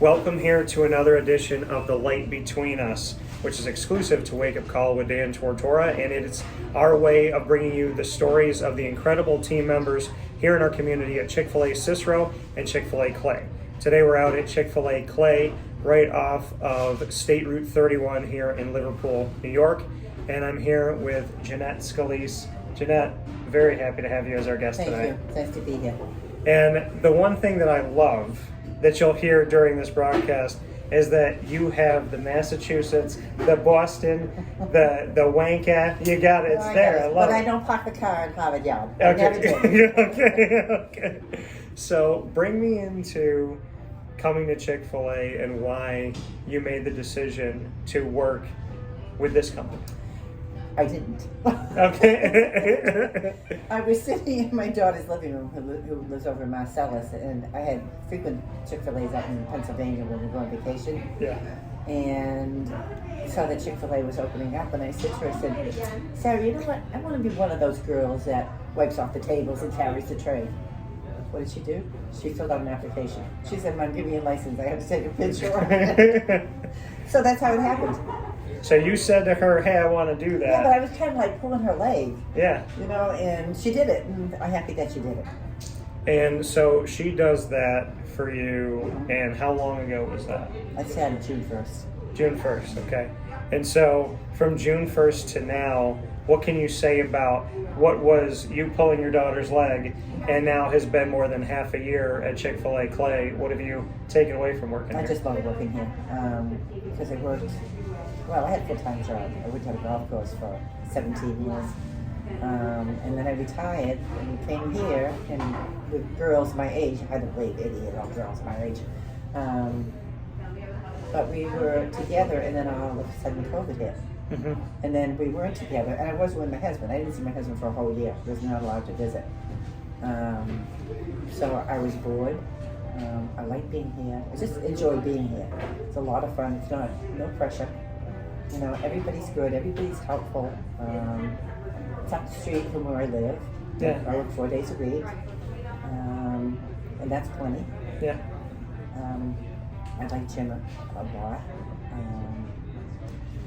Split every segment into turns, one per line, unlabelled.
Welcome here to another edition of The Light Between Us, which is exclusive to Wake Up Call with Dan Tortora, and it's our way of bringing you the stories of the incredible team members here in our community at Chick-fil-A Cicero and Chick-fil-A Clay. Today we're out at Chick-fil-A Clay, right off of State Route 31 here in Liverpool, New York, and I'm here with Jeannette Scalese. Jeannette, very happy to have you as our guest tonight.
Thank you. Nice to be here.
And the one thing that I love that you'll hear during this broadcast is that you have the Massachusetts, the Boston, the Wanka. You got it. It's there. I love it.
But I don't park the car in Harvard Yard.
Okay. Okay. So bring me into coming to Chick-fil-A and why you made the decision to work with this company.
I didn't.
Okay.
I was sitting in my daughter's living room, who lives over in Marcellus, and I had frequent Chick-fil-A's out in Pennsylvania when we go on vacation.
Yeah.
And saw that Chick-fil-A was opening up, and I said to her, I said, Sarah, you know what? I want to be one of those girls that wipes off the tables and carries the tray. What did she do? She filled out an application. She said, Mom, give me a license. I have to take a picture. So that's how it happened.
So you said to her, hey, I want to do that.
Yeah, but I was kind of like pulling her leg.
Yeah.
You know, and she did it, and I'm happy that she did it.
And so she does that for you, and how long ago was that?
I started June 1st.
June 1st, okay. And so from June 1st to now, what can you say about what was you pulling your daughter's leg and now has been more than half a year at Chick-fil-A Clay? What have you taken away from working here?
I just loved working here because I worked, well, I had a full-time job. I worked at a golf course for 17 years. And then I retired and came here, and with girls my age, I don't believe 88 girls my age. But we were together, and then all of a sudden COVID hit. Mm-hmm. And then we weren't together, and I was with my husband. I didn't see my husband for a whole year. I was not allowed to visit. So I was bored. I like being here. I just enjoy being here. It's a lot of fun. It's no pressure. You know, everybody's good. Everybody's helpful. It's up the street from where I live.
Yeah.
I work 4 days a week, and that's plenty.
Yeah.
I like Jim a lot.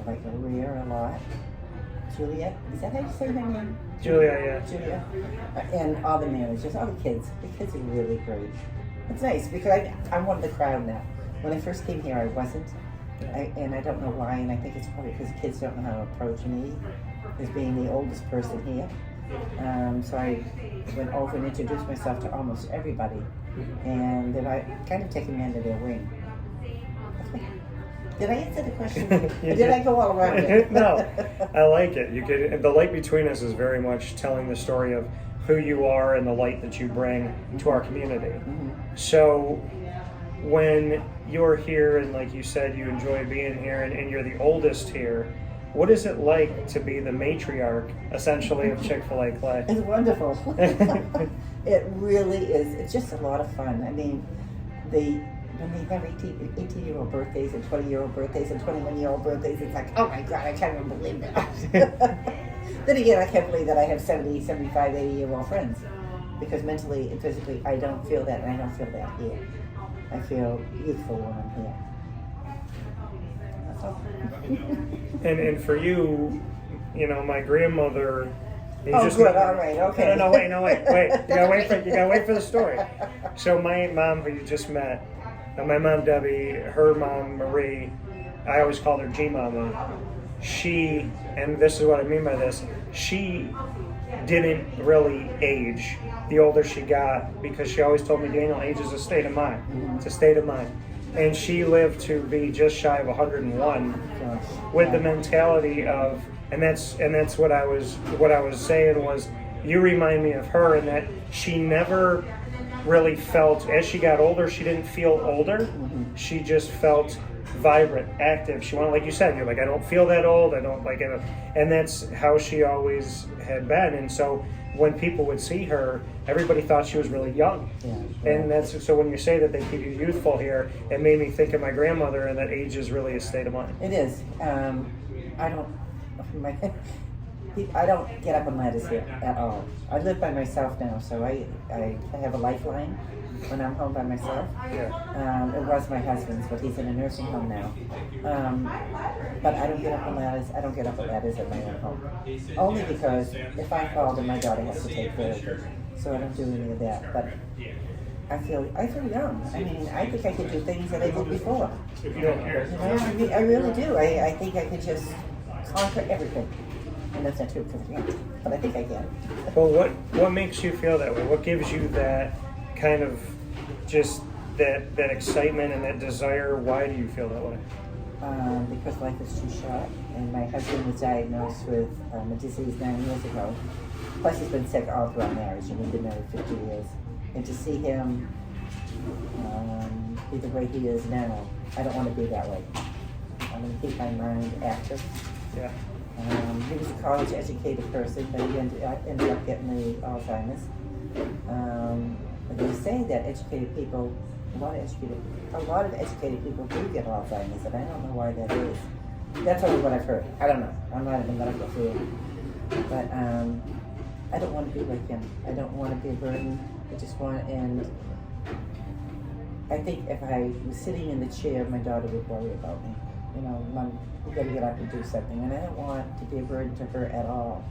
I like Maria a lot. Juliet, is that how you say her name?
Julia, yeah.
Julia. And all the managers, all the kids. The kids are really great. It's nice because I'm one of the crowd now. When I first came here, I wasn't. And I don't know why, and I think it's probably because kids don't know how to approach me as being the oldest person here. So I went over and introduced myself to almost everybody. And then I kind of take them under their wing. Did I answer the question? Or did I go all around it?
No, I like it. The Light Between Us is very much telling the story of who you are and the light that you bring to our community. Mm-hmm. So when you're here and like you said, you enjoy being here and you're the oldest here, what is it like to be the matriarch, essentially, of Chick-fil-A Clay?
It's wonderful. It really is. It's just a lot of fun. I mean, when they have 18-year-old birthdays and 20-year-old birthdays and 21-year-old birthdays, it's like, oh my God, I can't even believe that. Then again, I can't believe that I have 70, 75, 80-year-old friends. Because mentally and physically, I don't feel that, and I don't feel that here. I feel youthful when I'm here. That's all.
And for you, you know, my grandmother...
Good, all right, okay.
No, wait. You gotta wait for the story. So my mom, who you just met, my mom Debbie, her mom Marie, I always called her G-Mama. She, and this is what I mean by this, she didn't really age the older she got because she always told me, Daniel, age is a state of mind. Mm-hmm. It's a state of mind. And she lived to be just shy of 101 with the mentality of, and that's what I was saying was, you remind me of her in that she never really felt, as she got older, she didn't feel older. Mm-hmm. She just felt vibrant, active. She wanted, like you said, you're like, I don't feel that old. I don't like it. And that's how she always had been. And so when people would see her, everybody thought she was really young. Yeah. And that's so when you say that they keep you youthful here, it made me think of my grandmother and that age is really a state of mind.
It is. I don't. I don't get up on ladders here at all. I live by myself now, so I have a lifeline when I'm home by myself.
Yeah.
It was my husband's, but he's in a nursing home now. But I don't get up on ladders. I don't get up on ladders at my own home. Only because if I fall, then my daughter has to take care of it. So I don't do any of that. But I feel young. I mean, I think I could do things that I did before.
If you don't care.
You know, I mean, I really do. I think I could just conquer everything. And that's not true because I can't, but I think I can.
Well, what makes you feel that way? What gives you that kind of just that excitement and that desire? Why do you feel that way?
Because life is too short, and my husband was diagnosed with a disease 9 years ago. Plus, he's been sick all throughout marriage, and we've been married 50 years. And to see him be the way he is now, I don't want to be that way. I'm going to keep my mind active.
Yeah.
He was a college-educated person, but he ended up getting the Alzheimer's. And they say that educated people, a lot of educated people do get Alzheimer's, and I don't know why that is. That's only what I've heard. I don't know. I'm not in the medical field, but I don't want to be like him. I don't want to be a burden. I just want, and I think if I was sitting in the chair, my daughter would worry about me. You know, Mom, you gotta get up and do something, and I don't want to be a burden to her at all.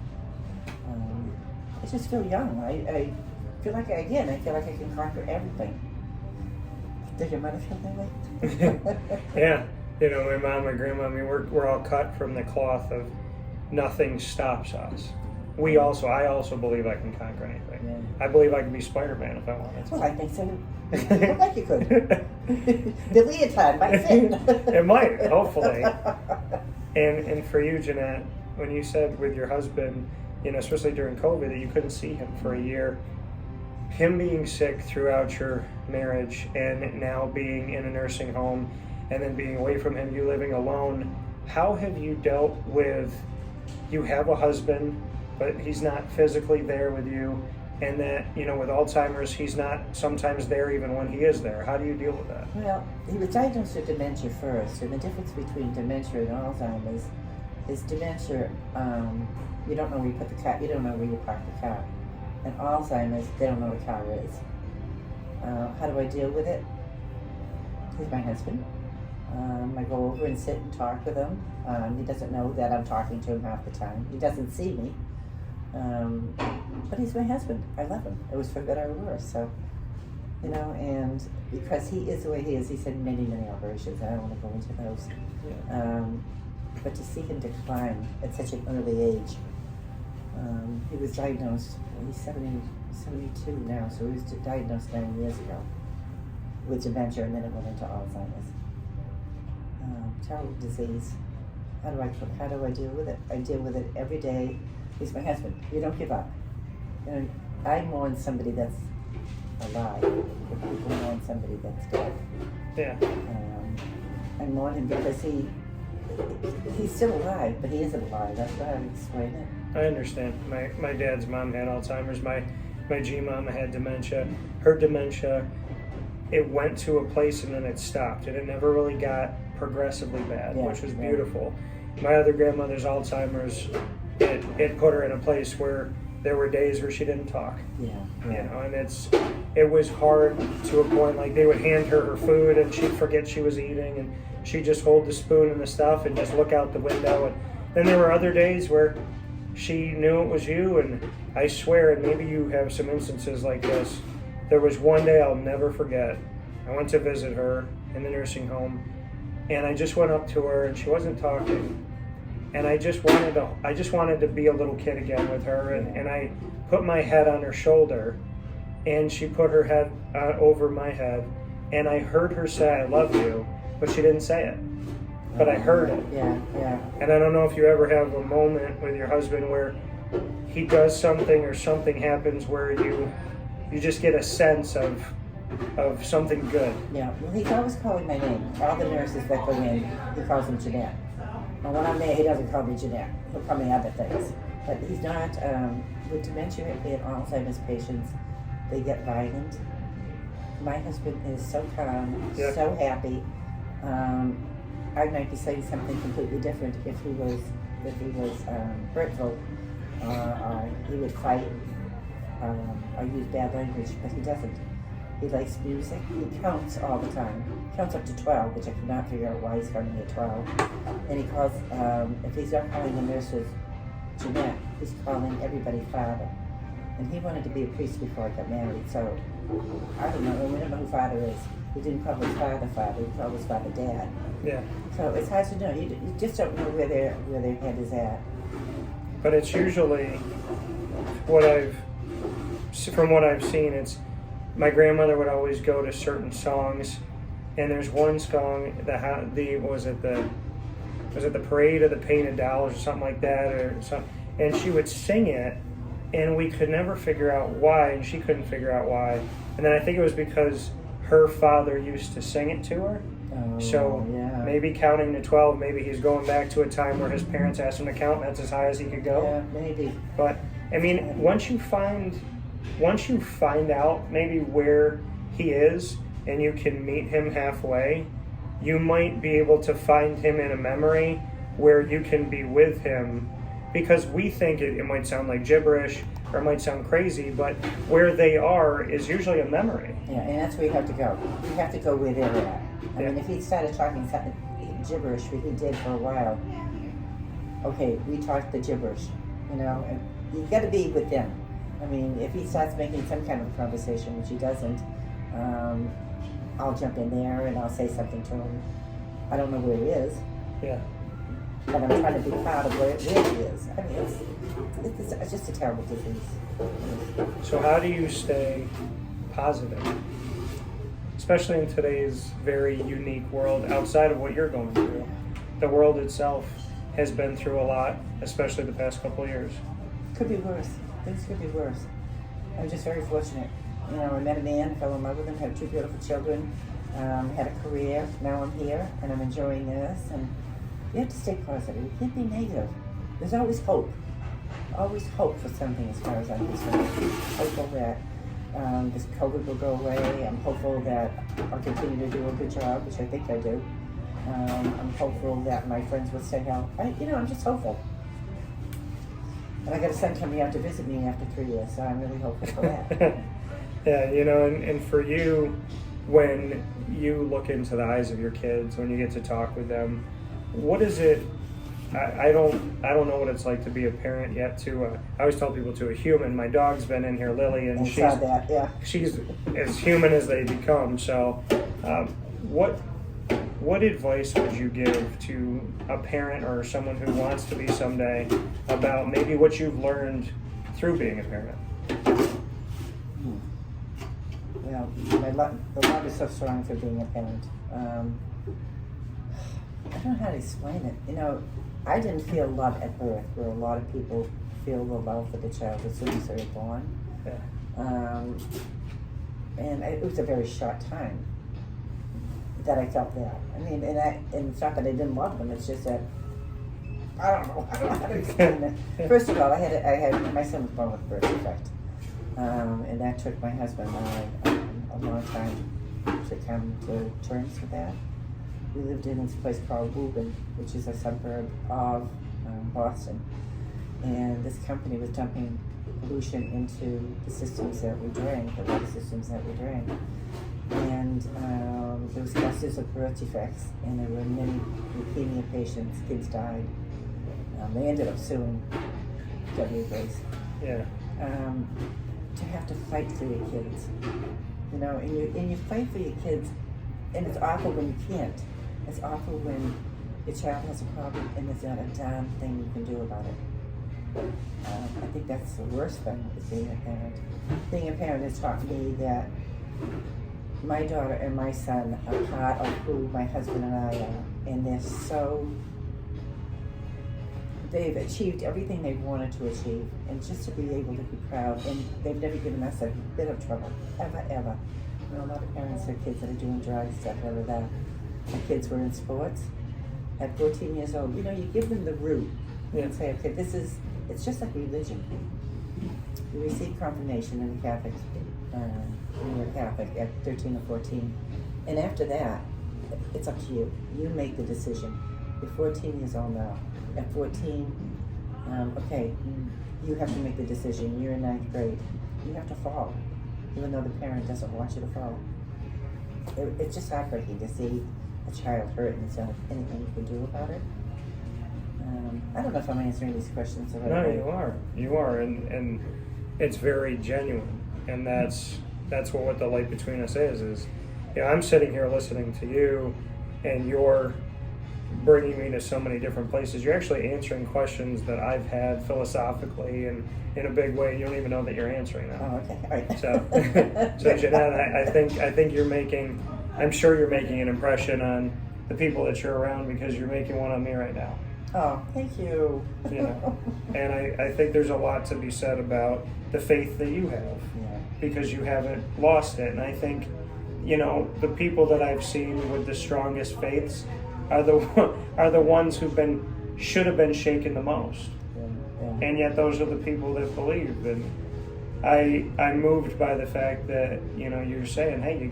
I just feel young. I feel like I can conquer everything. Does your mother feel that way?
Yeah. You know, my mom, my grandma, I mean, we're all cut from the cloth of nothing stops us. I also believe I can conquer anything.
Yeah.
I believe I can be Spider-Man if I wanted to.
Well, I think so. I look like you could. The leotard might fit.
It might, hopefully. And for you, Jeannette, when you said with your husband, you know, especially during COVID, that you couldn't see him for a year, him being sick throughout your marriage and now being in a nursing home and then being away from him, you living alone, how have you dealt with, you have a husband, but he's not physically there with you, and that, you know, with Alzheimer's, he's not sometimes there even when he is there. How do you deal with that?
Well, he was diagnosed with dementia first, and the difference between dementia and Alzheimer's is dementia, you don't know where you put the car, you don't know where you park the car. And Alzheimer's, they don't know what the car is. How do I deal with it? He's my husband. I go over and sit and talk with him. He doesn't know that I'm talking to him half the time. He doesn't see me. But he's my husband. I love him. It was for better or worse. So, you know, and because he is the way he is, he's had many, many operations. I don't want to go into those.
Yeah.
But to see him decline at such an early age, he was diagnosed, he's 72 now, so he was diagnosed 9 years ago with dementia, and then it went into Alzheimer's. Terrible disease. How do I deal with it? I deal with it every day. He's my husband. You don't give up. You know, I mourn somebody that's alive, but people mourn somebody that's dead.
Yeah.
I mourn him because he's still alive, but he isn't alive. That's how I explain it.
I understand. My dad's mom had Alzheimer's. My G-mama had dementia. Her dementia, it went to a place and then it stopped, and it never really got progressively bad, which was beautiful. My other grandmother's Alzheimer's, it put her in a place where there were days where she didn't talk.
Yeah.
You know, and it was hard to a point, like they would hand her food and she'd forget she was eating, and she'd just hold the spoon and the stuff and just look out the window. And then there were other days where she knew it was you, and I swear, and maybe you have some instances like this, there was one day I'll never forget. I went to visit her in the nursing home, and I just went up to her and she wasn't talking. And I just wanted to be a little kid again with her, and I put my head on her shoulder, and she put her head over my head, and I heard her say, "I love you," but she didn't say it. But I heard it.
Yeah.
And I don't know if you ever have a moment with your husband where he does something or something happens where you just get a sense of something good.
Yeah. Well, he's always calling my name. All the nurses that go in, he calls them Jeannette. And when I'm there, he doesn't call me Jeannette. He'll call me other things. But he's not, with dementia and Alzheimer's patients, they get violent. My husband is so calm, so happy. I might be saying something completely different if he was hurtful. he would fight or use bad language, but he doesn't. He likes music. He counts all the time. He counts up to 12, which I cannot figure out why he's counting at 12. And he calls, if he's not calling the nurses Jeannette, he's calling everybody father. And he wanted to be a priest before I got married, so I don't know. We don't know who father is. We didn't call his father father. We called his father dad.
Yeah.
So it's hard to know. You just don't know where their head is at.
But it's usually from what I've seen, it's my grandmother would always go to certain songs, and there's one song was it the Parade of the Painted Dolls or something like that, or something, and she would sing it, and we could never figure out why, and she couldn't figure out why, and then I think it was because her father used to sing it to her. So
yeah.
Maybe counting to 12, maybe he's going back to a time where his parents asked him to count, and that's as high as he could go.
Yeah, maybe.
But I mean, once you find out maybe where he is and you can meet him halfway, you might be able to find him in a memory where you can be with him, because we think it might sound like gibberish or it might sound crazy, but where they are is usually a memory.
Yeah, and that's where you have to go. You have to go where they're at. I mean, if he started talking something gibberish, which he did for a while, okay, we talked the gibberish, and you got to be with them. I mean, if he starts making some kind of conversation, which he doesn't, I'll jump in there and I'll say something to him. I don't know where he is.
Yeah.
But I'm trying to be proud of where he is. I mean, it's just a terrible disease.
So how do you stay positive? Especially in today's very unique world, outside of what you're going through. The world itself has been through a lot, especially the past couple of years.
Could be worse. Things could be worse. I'm just very fortunate. I met a man, fell in love with him, had 2 beautiful children, had a career. Now I'm here, and I'm enjoying this. And you have to stay positive. You can't be negative. There's always hope. Always hope for something, as far as I'm concerned. Hopeful that this COVID will go away. I'm hopeful that I'll continue to do a good job, which I think I do. I'm hopeful that my friends will stay healthy. I'm just hopeful. And I got a son coming out to visit me after 3 years, so I'm really hopeful for that.
Yeah, and for you, when you look into the eyes of your kids, when you get to talk with them, what is it? I don't know what it's like to be a parent yet. I always tell people, to a human. My dog's been in here, Lily, and she's as human as they become. So, what advice would you give to a parent or someone who wants to be someday about maybe what you've learned through being a parent?
Well, the love is so strong for being a parent. I don't know how to explain it. I didn't feel love at birth, where a lot of people feel the love for the child as soon as they're born.
Yeah.
And it was a very short time that I felt that. I mean, and it's not that I didn't love them. It's just that I don't know how to explain it. First of all, I had my son was born with a birth defect, and that took my husband and I a long time to come to terms with that. We lived in this place called Woburn, which is a suburb of Boston, and this company was dumping pollution into the systems that we drank, the water systems that we drank. And there was clusters of birth defects, and there were many leukemia patients. Kids died. They ended up suing W. Grace.
Yeah.
To have to fight for your kids, and you fight for your kids, and it's awful when you can't. It's awful when your child has a problem and there's not a damn thing you can do about it. I think that's the worst thing, is being a parent. Being a parent has taught me that my daughter and my son are part of who my husband and I are, and they've achieved everything they wanted to achieve, and just to be able to be proud, and they've never given us a bit of trouble, ever. A lot of parents have kids that are doing drugs, stuff like that. My kids were in sports. At 14 years old, you give them the root and say, okay, it's just like religion. You receive confirmation in the Catholic, when you're Catholic at 13 or 14. And after that, it's up to you. You make the decision. You're 14 years old now. At 14, okay, you have to make the decision. You're in ninth grade. You have to fall, even though the parent doesn't want you to fall. It's just heartbreaking to see a child hurt and there's not anything you can do about it. I don't know if I'm answering these questions the right way.
No, you are, and it's very genuine, and that's what the light between us is. I'm sitting here listening to you, and you're bringing me to so many different places. You're actually answering questions that I've had philosophically and in a big way. You don't even know that you're answering them.
Oh, okay. All right.
So Jeannette, I think I'm sure you're making an impression on the people that you're around, because you're making one on me right now.
Oh, thank you.
And I think there's a lot to be said about the faith that you have, because you haven't lost it. And I think, the people that I've seen with the strongest faiths are the ones who should have been shaken the most. And yet those are the people that believe. And I'm moved by the fact that, you're saying, hey, you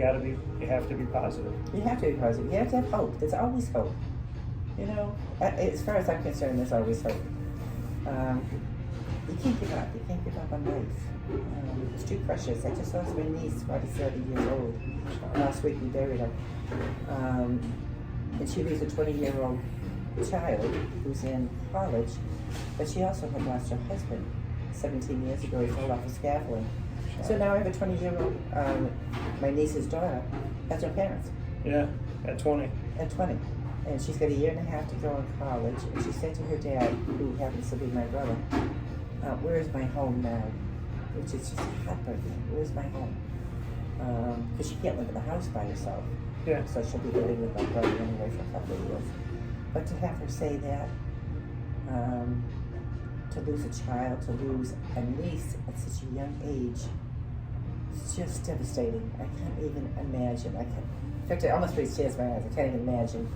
have to be positive.
You have to be positive. You have to have hope. There's always hope. As far as I'm concerned, there's always hope. You can't give up. You can't give up on life. It's too precious. I just lost my niece, 47 years old. Last week we buried her. And she was a 20-year-old child who's in college, but she also had lost her husband 17 years ago. He fell off a scaffolding. So now I have a 20-year-old, my niece's daughter, has her parents.
Yeah, at 20.
At 20. And she's got a year and a half to go in college. And she said to her dad, who happens to be my brother, where is my home now? Which is just heartbreaking. Where's my home? Because she can't live in the house by herself.
Yeah.
So she'll be living with my brother anyway for a couple of years. But to have her say that, to lose a child, to lose a niece at such a young age, it's just devastating. I can't even imagine. In fact, it almost brings tears to my eyes. I can't even imagine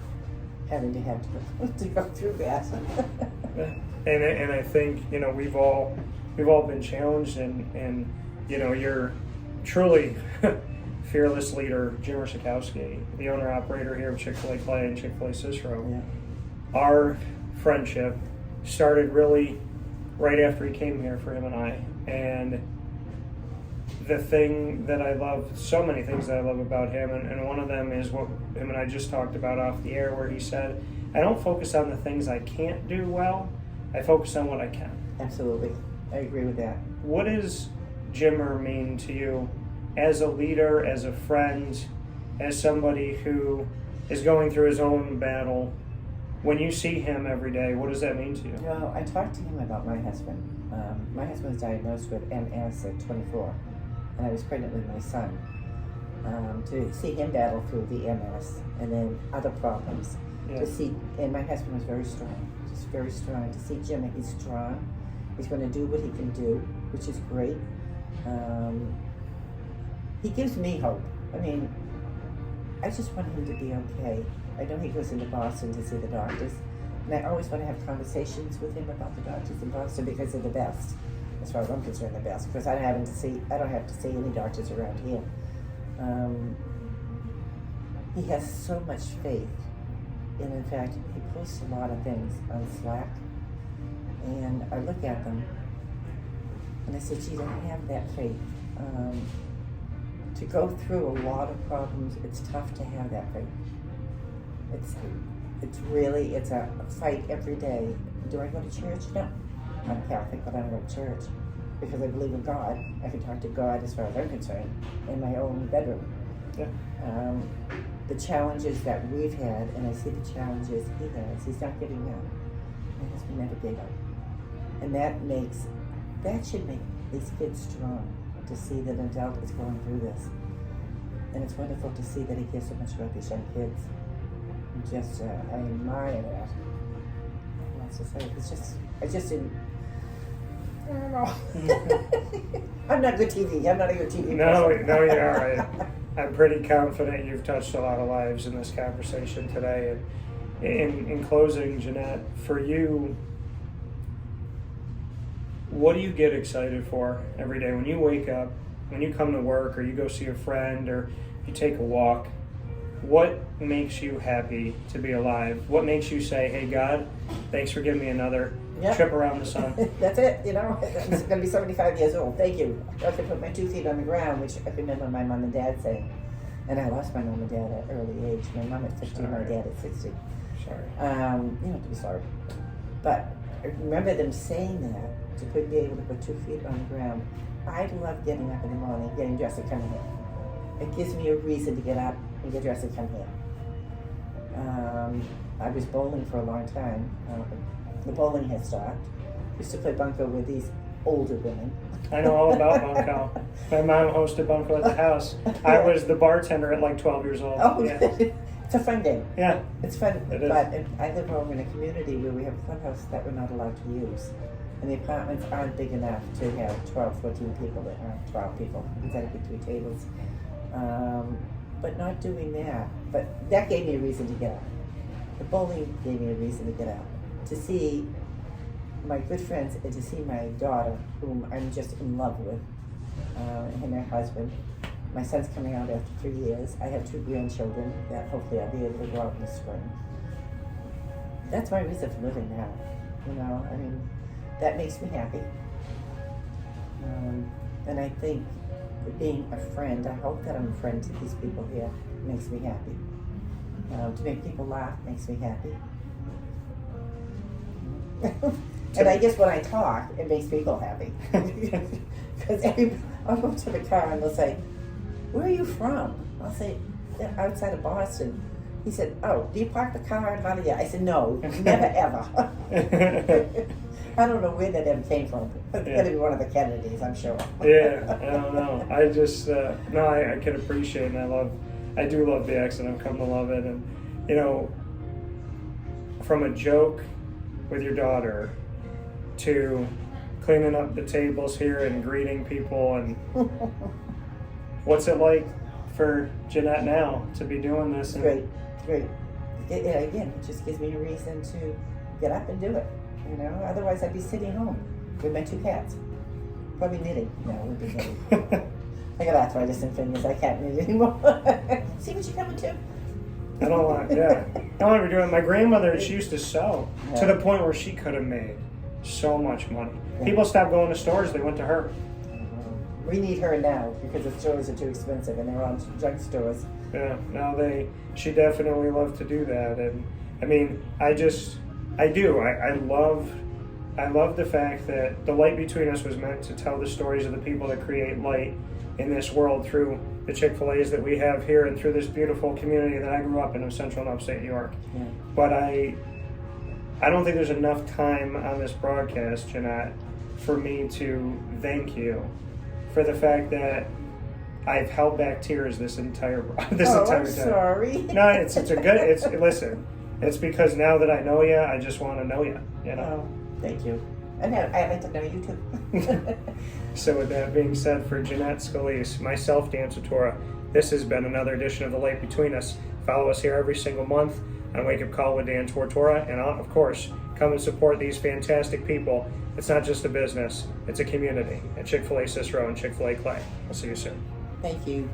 having to go through that.
And I think we've all been challenged, and you're truly fearless leader, Jim Scalese, the owner operator here of Chick-fil-A Clay and Chick-fil-A Cicero.
Yeah.
Our friendship started really right after he came here for him and I. And the thing that I love, so many things that I love about him, and one of them is what him and I just talked about off the air, where he said, I don't focus on the things I can't do well, I focus on what I can.
Absolutely. I agree with that.
What does Jimmer mean to you as a leader, as a friend, as somebody who is going through his own battle? When you see him every day, what does that mean to you?
Well, I talked to him about my husband. My husband was diagnosed with MS at 24, and I was pregnant with my son. To see him battle through the MS and then other problems, and my husband was very strong, just very strong. To see Jimmy, he's strong. He's going to do what he can do, which is great. He gives me hope. I mean, I just want him to be okay. I know he goes into Boston to see the doctors, and I always want to have conversations with him about the doctors in Boston, because they're the best, as far as I'm concerned, the best. Because I don't have to see any doctors around here. He has so much faith, and in fact, he posts a lot of things on Slack, and I look at them, and I said, "Gee, I have that faith." To go through a lot of problems, it's tough to have that faith. It's a fight every day. Do I go to church? No. I'm Catholic, but I don't go to church because I believe in God. I can talk to God, as far as I'm concerned, in my own bedroom.
Yeah.
The challenges that we've had, and I see the challenges he has, he's not giving up. My husband never gave up. And that should make these kids strong, to see that an adult is going through this. And it's wonderful to see that he cares so much about these young kids. I admire that. What else to say? I don't know. I'm not good TV. I'm not a good TV person.
No, you are. I'm pretty confident you've touched a lot of lives in this conversation today. And in closing, Jeannette, for you, what do you get excited for every day when you wake up, when you come to work, or you go see a friend, or you take a walk? What makes you happy to be alive? What makes you say, hey, God, thanks for giving me another
Yep.
trip around the sun.
That's it, you know. I'm going to be 75 years old. Thank you. I can put my 2 feet on the ground, which I remember my mom and dad saying. And I lost my mom and dad at an early age. My mom at 50, my dad at 60.
Sorry.
You don't have to be sorry. But I remember them saying that, to be able to put 2 feet on the ground. I love getting up in the morning, getting dressed and coming here. It gives me a reason to get up and get dressed and come here. I was bowling for a long time. The bowling had stopped. Used to play bunco with these older women.
I know all about bunco. My mom hosted bunco at the house. I was the bartender at like 12 years old.
Oh,
yeah.
It's a fun game.
Yeah.
It's fun.
It is.
But I live over in a community where we have a clubhouse that we're not allowed to use. And the apartments aren't big enough to have 12, 14 people. There aren't 12 people. We've got to be 3 tables. But not doing that. But that gave me a reason to get up. The bowling gave me a reason to get up. To see my good friends and to see my daughter, whom I'm just in love with, and her husband. My son's coming out after 3 years. I have 2 grandchildren that hopefully I'll be able to go out in the spring. That's my reason for living now. You know, I mean, that makes me happy. And I think being a friend, I hope that I'm a friend to these people here, makes me happy. To make people laugh makes me happy. And I guess when I talk, it makes people happy. Because I'll go to the car and they'll say, "Where are you from?" I'll say, "They're outside of Boston." He said, "Oh, do you park the car and how do you?" I said, "No, never ever." I don't know where that ever came from. It's got to be one of the Kennedys, I'm sure.
Yeah, I don't know. I just, no, I can appreciate it, and I do love the accent. I've come to love it. And, you know, from a joke with your daughter to cleaning up the tables here and greeting people, and what's it like for Jeannette now to be doing this? And
Great. Again, it just gives me a reason to get up and do it. You know, otherwise I'd be sitting home with my 2 cats, probably knitting. No, it would be knitting. I got arthritis in fingers. I can't knit anymore. See what you're coming to?
I don't want. Yeah, I don't want to be doing. My grandmother, she used to sew to the point where she could have made so much money.
Yeah.
People stopped going to stores; they went to her.
We need her now because the stores are too expensive and they're on junk stores.
Yeah, now she definitely loved to do that. And I mean, I love the fact that the light between us was meant to tell the stories of the people that create light in this world through the Chick-fil-A's that we have here and through this beautiful community that I grew up in central and upstate New York.
Yeah.
But I don't think there's enough time on this broadcast, Jeannette, for me to thank you for the fact that I've held back tears this entire
I'm
time.
Sorry.
No, listen. It's because now that I know you, I just want to know you. You know.
Oh, thank you. And I'd like to know you too.
So with that being said, for Jeannette Scalese, myself, Dan Tortora, this has been another edition of The Light Between Us. Follow us here every single month on Wake Up Call with Dan Tortora, and of course, come and support these fantastic people. It's not just a business, it's a community at Chick-fil-A Cicero and Chick-fil-A Clay. I'll see you soon.
Thank you.